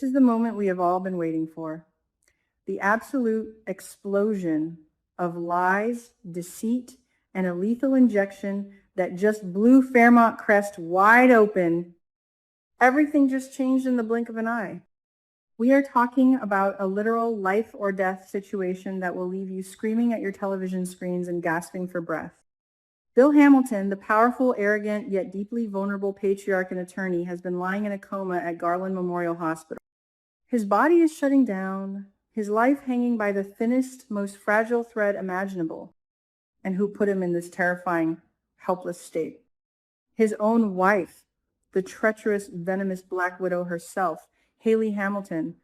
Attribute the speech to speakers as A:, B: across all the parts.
A: This is the moment we have all been waiting for. The absolute explosion of lies, deceit, and a lethal injection that just blew Fairmont Crest wide open. Everything just changed in the blink of an eye. We are talking about a literal life or death situation that will leave you screaming at your television screens and gasping for breath. Bill Hamilton, the powerful, arrogant, yet deeply vulnerable patriarch and attorney, has been lying in a coma at Garland Memorial Hospital. His body is shutting down, his life hanging by the thinnest, most fragile thread imaginable. And who put him in this terrifying, helpless state? His own wife, the treacherous, venomous Black Widow herself, Hayley Hamilton.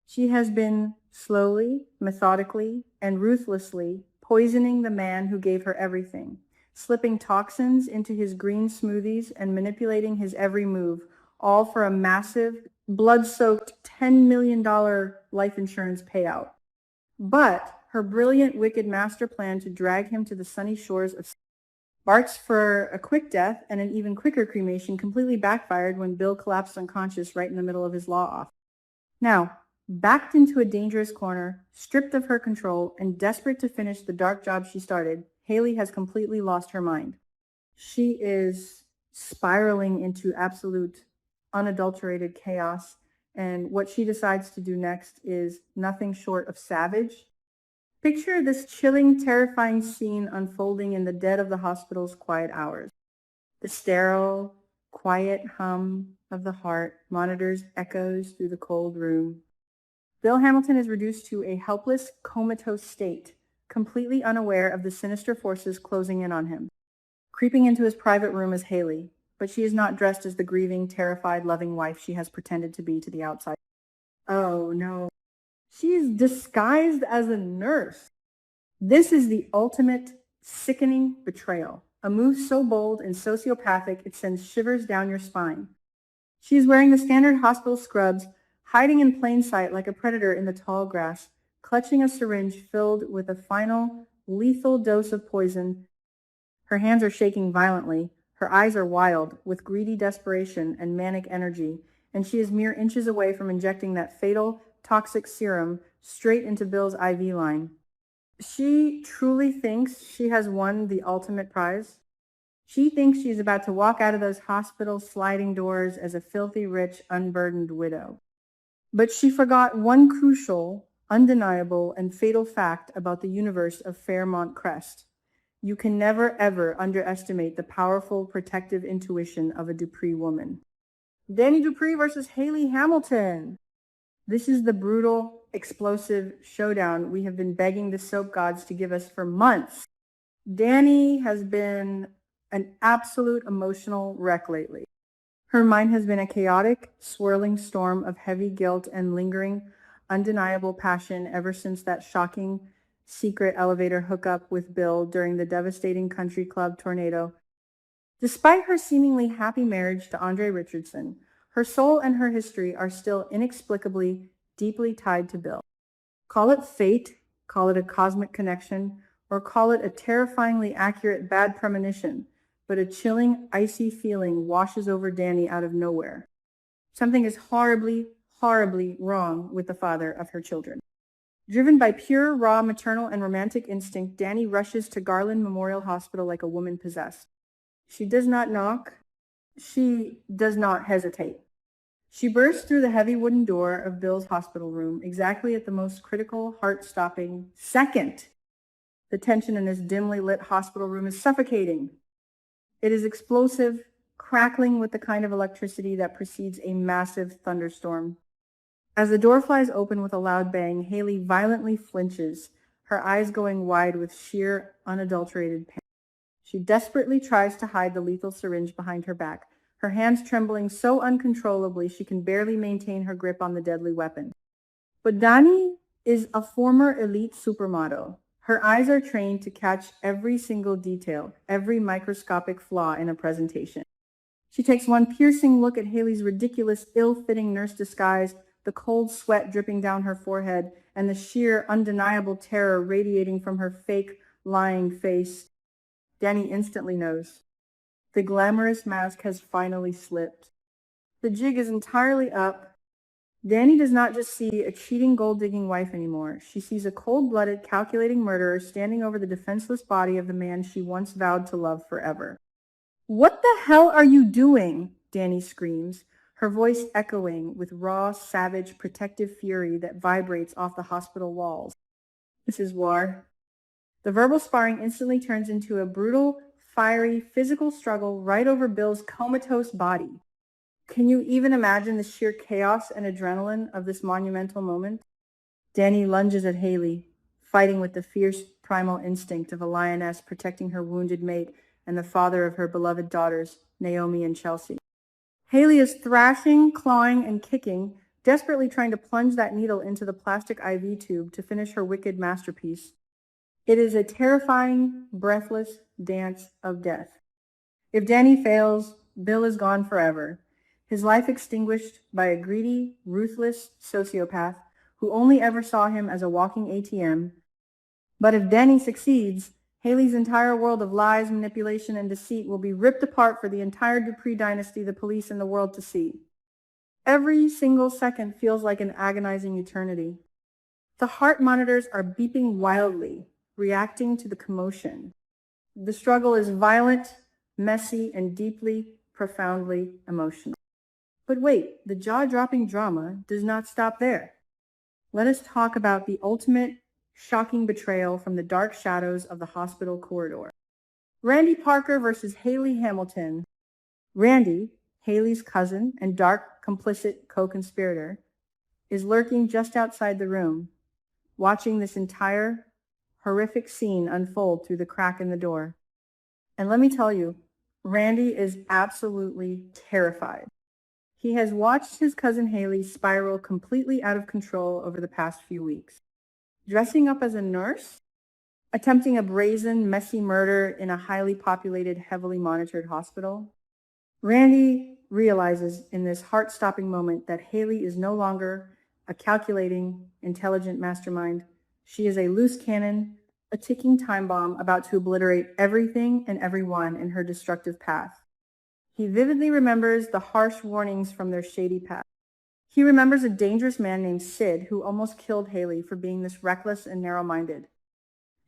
A: She has been slowly, methodically, and ruthlessly poisoning the man who gave her everything, slipping toxins into his green smoothies and manipulating his every move, all for a massive, blood-soaked $10 million life insurance payout. But her brilliant, wicked master plan to drag him to the sunny shores of Bart's for a quick death and an even quicker cremation completely backfired when Bill collapsed unconscious right in the middle of his law office. Now, backed into a dangerous corner, stripped of her control, and desperate to finish the dark job she started, Hayley has completely lost her mind. She is spiraling into absolute, unadulterated chaos, and what she decides to do next is nothing short of savage. Picture this chilling, terrifying scene unfolding in the dead of the hospital's quiet hours. The sterile, quiet hum of the heart monitors echoes through the cold room. Bill Hamilton is reduced to a helpless, comatose state, completely unaware of the sinister forces closing in on him. Creeping into his private room is Hayley, but she is not dressed as the grieving, terrified, loving wife she has pretended to be to the outside. Oh no. She is disguised as a nurse. This is the ultimate sickening betrayal, a move so bold and sociopathic it sends shivers down your spine. She is wearing the standard hospital scrubs, hiding in plain sight like a predator in the tall grass, clutching a syringe filled with a final, lethal dose of poison. Her hands are shaking violently, her eyes are wild with greedy desperation and manic energy, and she is mere inches away from injecting that fatal, toxic serum straight into Bill's IV line. She truly thinks she has won the ultimate prize. She thinks she's about to walk out of those hospital sliding doors as a filthy rich, unburdened widow. But she forgot one crucial, undeniable, and fatal fact about the universe of Fairmont Crest. You can never, ever underestimate the powerful, protective intuition of a Dupree woman. Dany Dupree versus Hayley Hamilton. This is the brutal, explosive showdown we have been begging the soap gods to give us for months. Dany has been an absolute emotional wreck lately. Her mind has been a chaotic, swirling storm of heavy guilt and lingering, undeniable passion ever since that shocking, secret elevator hookup with Bill during the devastating country club tornado. Despite her seemingly happy marriage to Andre Richardson, her soul and her history are still inexplicably, deeply tied to Bill. Call it fate, call it a cosmic connection, or call it a terrifyingly accurate bad premonition, but a chilling, icy feeling washes over Dany out of nowhere. Something is horribly, horribly wrong with the father of her children. Driven by pure, raw, maternal and romantic instinct, Dany rushes to Garland Memorial Hospital like a woman possessed. She does not knock. She does not hesitate. She bursts through the heavy wooden door of Bill's hospital room exactly at the most critical, heart-stopping second. The tension in this dimly lit hospital room is suffocating. It is explosive, crackling with the kind of electricity that precedes a massive thunderstorm. As the door flies open with a loud bang, Hayley violently flinches, her eyes going wide with sheer, unadulterated pain. She desperately tries to hide the lethal syringe behind her back, her hands trembling so uncontrollably she can barely maintain her grip on the deadly weapon. But Dany is a former elite supermodel. Her eyes are trained to catch every single detail, every microscopic flaw in a presentation. She takes one piercing look at Hayley's ridiculous, ill-fitting nurse disguise, the cold sweat dripping down her forehead, and the sheer, undeniable terror radiating from her fake, lying face. Dany instantly knows. The glamorous mask has finally slipped. The jig is entirely up. Dany does not just see a cheating gold-digging wife anymore. She sees a cold-blooded, calculating murderer standing over the defenseless body of the man she once vowed to love forever. "What the hell are you doing?" Dany screams, her voice echoing with raw, savage, protective fury that vibrates off the hospital walls. "Mrs. War." The verbal sparring instantly turns into a brutal, fiery, physical struggle right over Bill's comatose body. Can you even imagine the sheer chaos and adrenaline of this monumental moment? Dany lunges at Hayley, fighting with the fierce primal instinct of a lioness protecting her wounded mate and the father of her beloved daughters, Naomi and Chelsea. Hayley is thrashing, clawing, and kicking, desperately trying to plunge that needle into the plastic IV tube to finish her wicked masterpiece. It is a terrifying, breathless dance of death. If Dany fails, Bill is gone forever, his life extinguished by a greedy, ruthless sociopath who only ever saw him as a walking ATM. But if Dany succeeds, Hayley's entire world of lies, manipulation, and deceit will be ripped apart for the entire Dupree dynasty, the police, and the world to see. Every single second feels like an agonizing eternity. The heart monitors are beeping wildly, reacting to the commotion. The struggle is violent, messy, and deeply, profoundly emotional. But wait, the jaw-dropping drama does not stop there. Let us talk about the ultimate shocking betrayal from the dark shadows of the hospital corridor. Randy Parker versus Hayley Hamilton. Randy, Hayley's cousin and dark, complicit co-conspirator, is lurking just outside the room, watching this entire horrific scene unfold through the crack in the door. And let me tell you, Randy is absolutely terrified. He has watched his cousin Hayley spiral completely out of control over the past few weeks. Dressing up as a nurse, attempting a brazen, messy murder in a highly populated, heavily monitored hospital. Randy realizes in this heart-stopping moment that Hayley is no longer a calculating, intelligent mastermind. She is a loose cannon, a ticking time bomb about to obliterate everything and everyone in her destructive path. He vividly remembers the harsh warnings from their shady past. He remembers a dangerous man named Sid who almost killed Hayley for being this reckless and narrow-minded.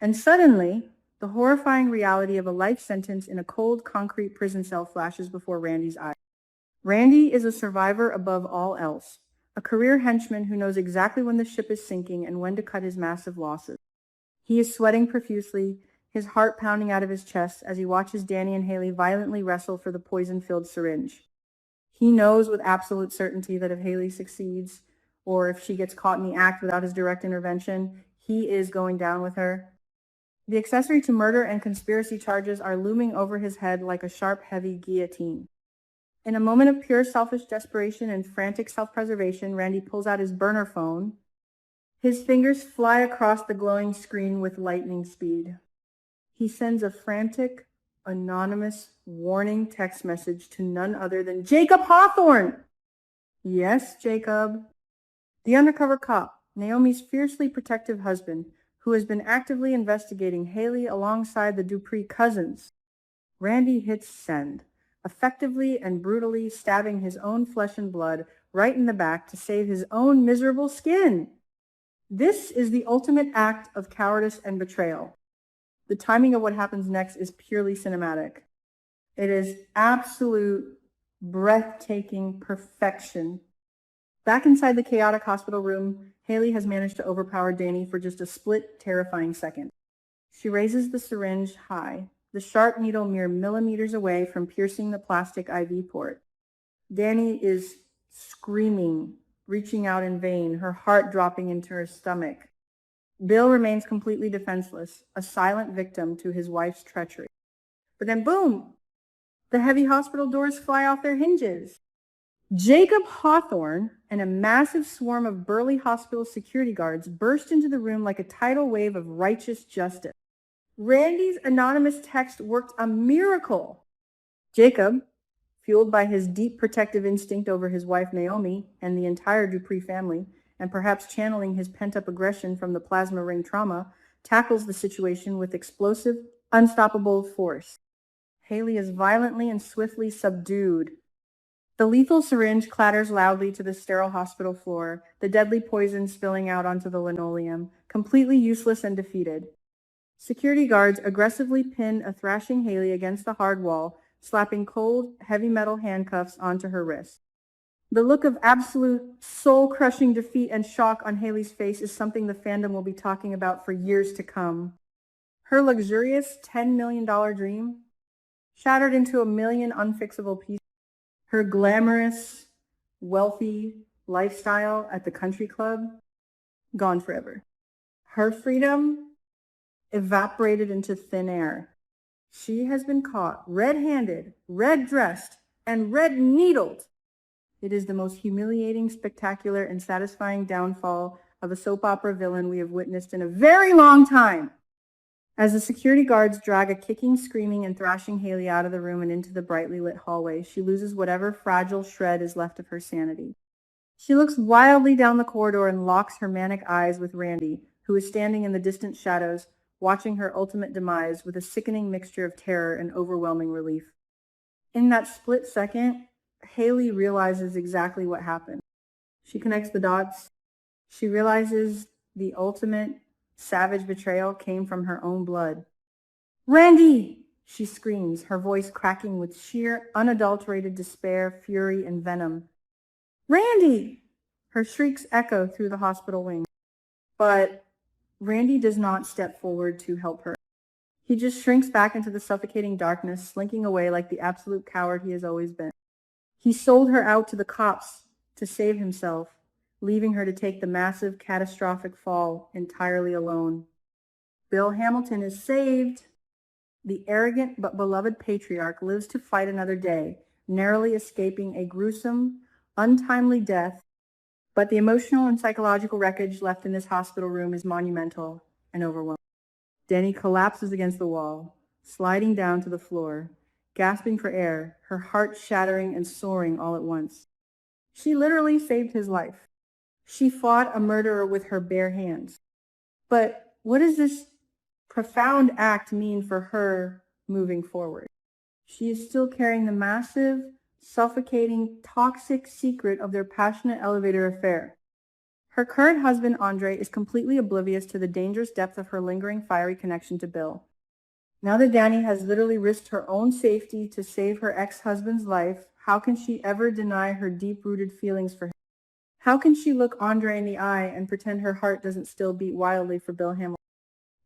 A: And suddenly, the horrifying reality of a life sentence in a cold concrete prison cell flashes before Randy's eyes. Randy is a survivor above all else, a career henchman who knows exactly when the ship is sinking and when to cut his massive losses. He is sweating profusely, his heart pounding out of his chest as he watches Dany and Hayley violently wrestle for the poison-filled syringe. He knows with absolute certainty that if Hayley succeeds, or if she gets caught in the act without his direct intervention, he is going down with her. The accessory to murder and conspiracy charges are looming over his head like a sharp, heavy guillotine. In a moment of pure selfish desperation and frantic self-preservation, Randy pulls out his burner phone. His fingers fly across the glowing screen with lightning speed. He sends a frantic, anonymous warning text message to none other than Jacob Hawthorne. Yes, Jacob. The undercover cop, Naomi's fiercely protective husband, who has been actively investigating Hayley alongside the Dupree cousins. Randy hits send, effectively and brutally stabbing his own flesh and blood right in the back to save his own miserable skin. This is the ultimate act of cowardice and betrayal. The timing of what happens next is purely cinematic. It is absolute, breathtaking perfection. Back inside the chaotic hospital room, Hayley has managed to overpower Dany for just a split, terrifying second. She raises the syringe high, the sharp needle mere millimeters away from piercing the plastic IV port. Dany is screaming, reaching out in vain, her heart dropping into her stomach. Bill remains completely defenseless, a silent victim to his wife's treachery. But then boom, the heavy hospital doors fly off their hinges. Jacob Hawthorne and a massive swarm of burly hospital security guards burst into the room like a tidal wave of righteous justice. Randy's anonymous text worked a miracle. Jacob, fueled by his deep protective instinct over his wife Naomi and the entire Dupree family, and perhaps channeling his pent-up aggression from the plasma ring trauma, tackles the situation with explosive, unstoppable force. Hayley is violently and swiftly subdued. The lethal syringe clatters loudly to the sterile hospital floor, the deadly poison spilling out onto the linoleum, completely useless and defeated. Security guards aggressively pin a thrashing Hayley against the hard wall, slapping cold, heavy metal handcuffs onto her wrist. The look of absolute, soul-crushing defeat and shock on Hayley's face is something the fandom will be talking about for years to come. Her luxurious $10 million dream shattered into a million unfixable pieces. Her glamorous, wealthy lifestyle at the country club gone forever. Her freedom evaporated into thin air. She has been caught red-handed, red-dressed, and red-needled. It is the most humiliating, spectacular, and satisfying downfall of a soap opera villain we have witnessed in a very long time. As the security guards drag a kicking, screaming, and thrashing Hayley out of the room and into the brightly lit hallway, she loses whatever fragile shred is left of her sanity. She looks wildly down the corridor and locks her manic eyes with Randy, who is standing in the distant shadows, watching her ultimate demise with a sickening mixture of terror and overwhelming relief. In that split second, Hayley realizes exactly what happened. She connects the dots. She realizes the ultimate savage betrayal came from her own blood. "Randy!" she screams, her voice cracking with sheer, unadulterated despair, fury, and venom. "Randy!" Her shrieks echo through the hospital wing. But Randy does not step forward to help her. He just shrinks back into the suffocating darkness, slinking away like the absolute coward he has always been. He sold her out to the cops to save himself, leaving her to take the massive, catastrophic fall entirely alone. Bill Hamilton is saved. The arrogant but beloved patriarch lives to fight another day, narrowly escaping a gruesome, untimely death. But the emotional and psychological wreckage left in this hospital room is monumental and overwhelming. Dany collapses against the wall, sliding down to the floor, gasping for air, her heart shattering and soaring all at once. She literally saved his life. She fought a murderer with her bare hands. But what does this profound act mean for her moving forward? She is still carrying the massive, suffocating, toxic secret of their passionate elevator affair. Her current husband, Andre, is completely oblivious to the dangerous depth of her lingering fiery connection to Bill. Now that Dany has literally risked her own safety to save her ex-husband's life, how can she ever deny her deep-rooted feelings for him? How can she look Andre in the eye and pretend her heart doesn't still beat wildly for Bill Hamilton?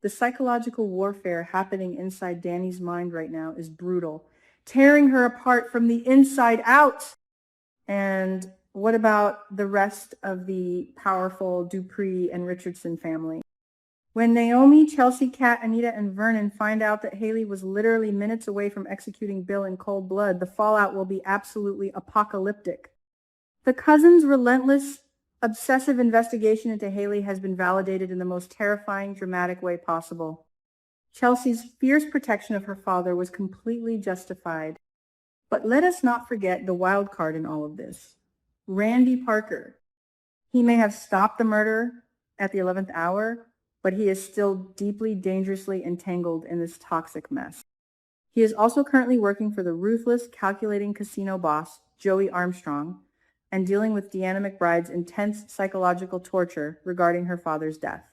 A: The psychological warfare happening inside Dany's mind right now is brutal, tearing her apart from the inside out. And what about the rest of the powerful Dupree and Richardson family? When Naomi, Chelsea, Kat, Anita, and Vernon find out that Hayley was literally minutes away from executing Bill in cold blood, the fallout will be absolutely apocalyptic. The cousins' relentless, obsessive investigation into Hayley has been validated in the most terrifying, dramatic way possible. Chelsea's fierce protection of her father was completely justified. But let us not forget the wild card in all of this. Randy Parker. He may have stopped the murder at the 11th hour, but he is still deeply, dangerously entangled in this toxic mess. He is also currently working for the ruthless, calculating casino boss, Joey Armstrong, and dealing with Deanna McBride's intense psychological torture regarding her father's death.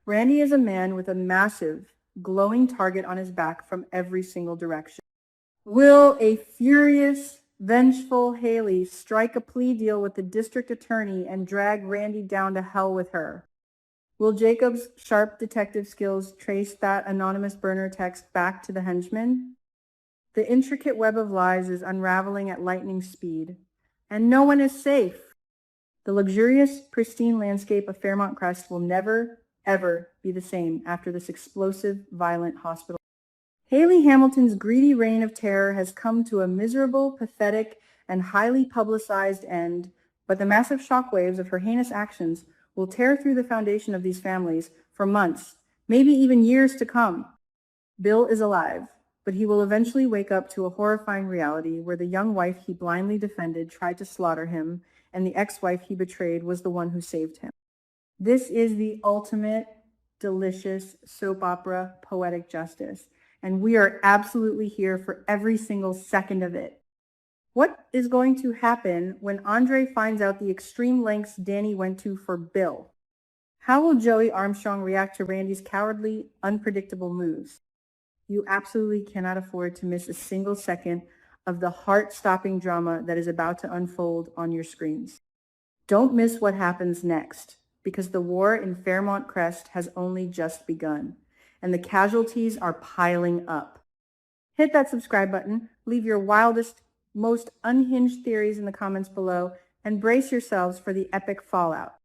A: Randy is a man with a massive, glowing target on his back from every single direction. Will a furious, vengeful Hayley strike a plea deal with the district attorney and drag Randy down to hell with her? Will Jacob's sharp detective skills trace that anonymous burner text back to the henchman? The intricate web of lies is unraveling at lightning speed, and no one is safe. The luxurious, pristine landscape of Fairmont Crest will never, ever be the same after this explosive, violent hospital. Hayley Hamilton's greedy reign of terror has come to a miserable, pathetic, and highly publicized end, but the massive shockwaves of her heinous actions will tear through the foundation of these families for months, maybe even years to come. Bill is alive, but he will eventually wake up to a horrifying reality where the young wife he blindly defended tried to slaughter him, and the ex-wife he betrayed was the one who saved him. This is the ultimate, delicious soap opera poetic justice, and we are absolutely here for every single second of it. What is going to happen when Andre finds out the extreme lengths Dany went to for Bill? How will Joey Armstrong react to Randy's cowardly, unpredictable moves? You absolutely cannot afford to miss a single second of the heart-stopping drama that is about to unfold on your screens. Don't miss what happens next, because the war in Fairmont Crest has only just begun, and the casualties are piling up. Hit that subscribe button, leave your wildest, most unhinged theories in the comments below, and brace yourselves for the epic fallout.